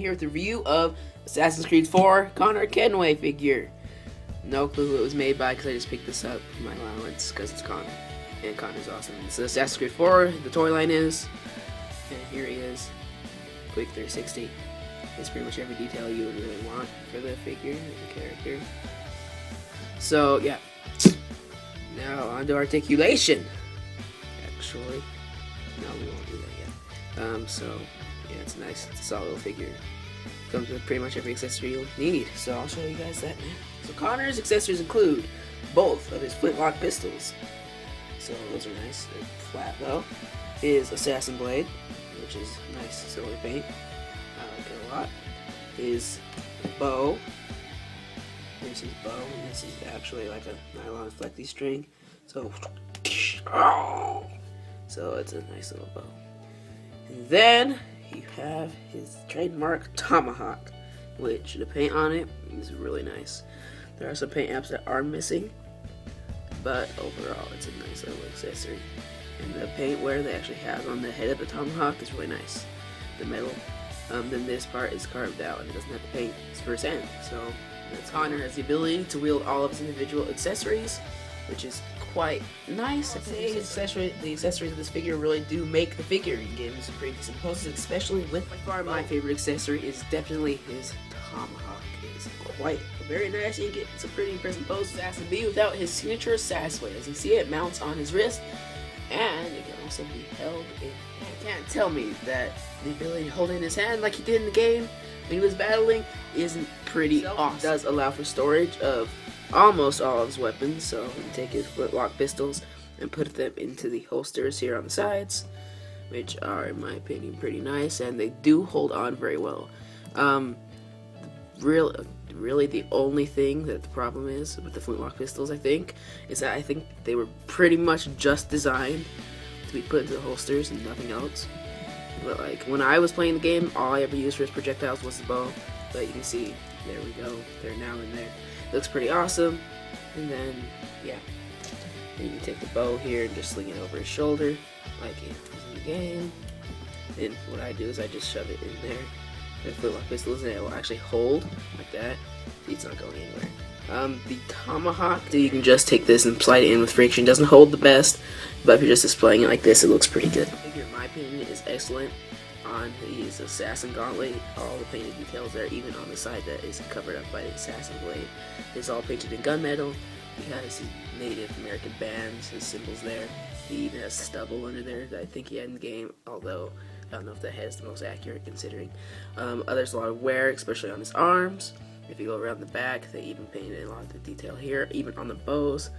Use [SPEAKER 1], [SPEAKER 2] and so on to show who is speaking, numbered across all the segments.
[SPEAKER 1] here with a review of Assassin's Creed 4 Connor Kenway figure. No clue who it was made by because I just picked this up for my allowance because it's Connor. And Connor's awesome. It's Assassin's Creed 4, the toy line is. And here he is. Quick 360. It's pretty much every detail you would really want for the figure, the character. So, yeah. Now, on to Articulation. Actually. No, we won't do that yet. So, yeah, it's nice. It's a solid little figure. Comes with pretty much every accessory you'll need. So, I'll show you guys that now. So, Connor's accessories include both of his flintlock pistols. So, those are nice. They're flat, though. His assassin blade, which is nice silver paint. I like it a lot. His bow. Here's his bow, and this is actually like a nylon flexi string. So it's a nice little bow. And then you have his trademark tomahawk, which the paint on it is really nice. There are some paint apps that are missing, but overall it's a nice little accessory. And the paint wear they actually have on the head of the tomahawk is really nice. The metal. Then this part is carved out and it doesn't have the paint. It's first hand. So Connor has the ability to wield all of his individual accessories, which is quite nice. I'd say the accessories of this figure really do make the figure. You give him some pretty decent poses, especially with by far my favorite accessory is definitely his tomahawk. It's quite very nice. You get some pretty impressive poses as to be without his signature sass weight. As you see, it mounts on his wrist, and it can also be held in hand. You can't tell me that the ability to hold it in his hand like he did in the game when he was battling isn't pretty awesome. It does allow for storage of almost all of his weapons, so you can take his flintlock pistols and put them into the holsters here on the sides, which are, in my opinion, pretty nice, and they do hold on very well. Really the only thing that the problem is with the flintlock pistols, I think, is that I think they were pretty much just designed to be put into the holsters and nothing else. But like when I was playing the game, all I ever used for his projectiles was the bow. But you can see, there we go, they're now in there. It looks pretty awesome. And then, yeah, and you can take the bow here and just sling it over his shoulder, like in the game. And what I do is I just shove it in there. The flintlock pistols, and it will actually hold like that. See, it's not going anywhere. The tomahawk, you can just take this and slide it in with friction. It doesn't hold the best, but if you're just displaying it like this, it looks pretty good. The figure, in my opinion, is excellent. On his assassin gauntlet, all the painted details there, even on the side that is covered up by the assassin blade, is all painted in gunmetal. He has his Native American bands, his symbols there. He even has stubble under there that I think he had in the game, although I don't know if that head's the most accurate considering. There's a lot of wear, especially on his arms. If you go around the back, they even painted a lot of the detail here. Even on the bows,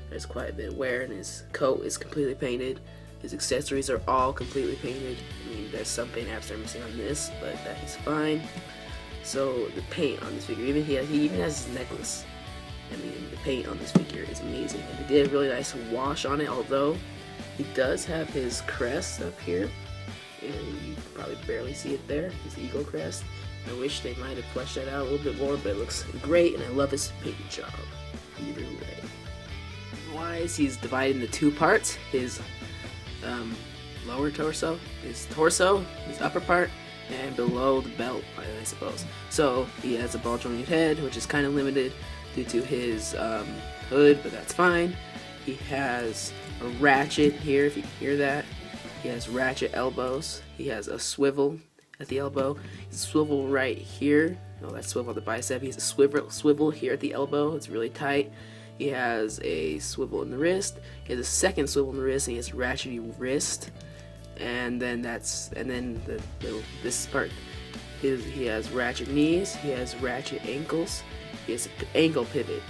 [SPEAKER 1] there's quite a bit of wear, and his coat is completely painted. His accessories are all completely painted. I mean, there's some paint apps that are missing on this, but that is fine. So the paint on this figure, he even has his necklace. I mean, the paint on this figure is amazing. And they did a really nice wash on it, although he does have his crest up here. And you can probably barely see it there, his eagle crest. I wish they might have fleshed that out a little bit more, but it looks great, and I love his paint job either way. Wise, he's divided into two parts: his lower torso, his upper part, and below the belt, I suppose. So he has a ball jointed head, which is kind of limited due to his hood, but that's fine. He has a ratchet here, if you can hear that. He has ratchet elbows. He has a swivel at the elbow. He's a swivel right here. Oh, that's swivel at the bicep. He has a swivel here at the elbow. It's really tight. He has a swivel in the wrist. He has a second swivel in the wrist, and he has ratchety wrist. And then this part, he has ratchet knees. He has ratchet ankles. He has an ankle pivot.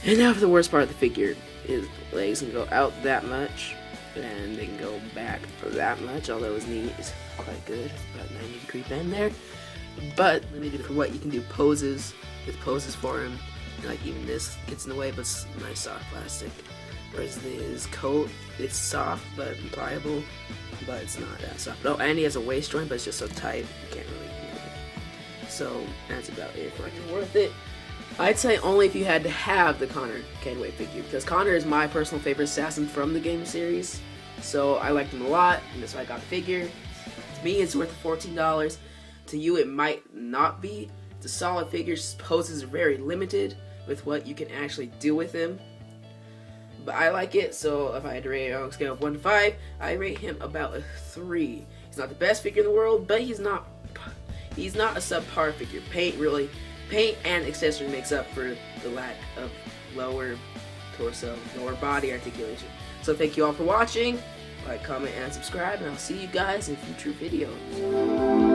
[SPEAKER 1] And now for the worst part of the figure. His legs can go out that much, and they can go back for that much, although his knee is quite good, about 90-degree bend there. But limited for what you can do poses for him. And like even this gets in the way, but it's nice soft plastic. Whereas his coat, it's soft but pliable, but it's not that soft. Oh, and he has a waist joint, but it's just so tight you can't really move it. So that's about it for it. Worth it. I'd say only if you had to have the Connor Kenway figure, because Connor is my personal favorite assassin from the game series. So I liked him a lot, and that's why I got the figure. To me, it's worth $14. To you, it might not be. The solid figure poses are very limited with what you can actually do with him. But I like it, so if I had to rate it on a scale of 1 to 5, I rate him about a 3. He's not the best figure in the world, but he's not a subpar figure. Paint and accessory makes up for the lack of lower torso, lower body articulation. So thank you all for watching. Like, comment, and subscribe, and I'll see you guys in future videos.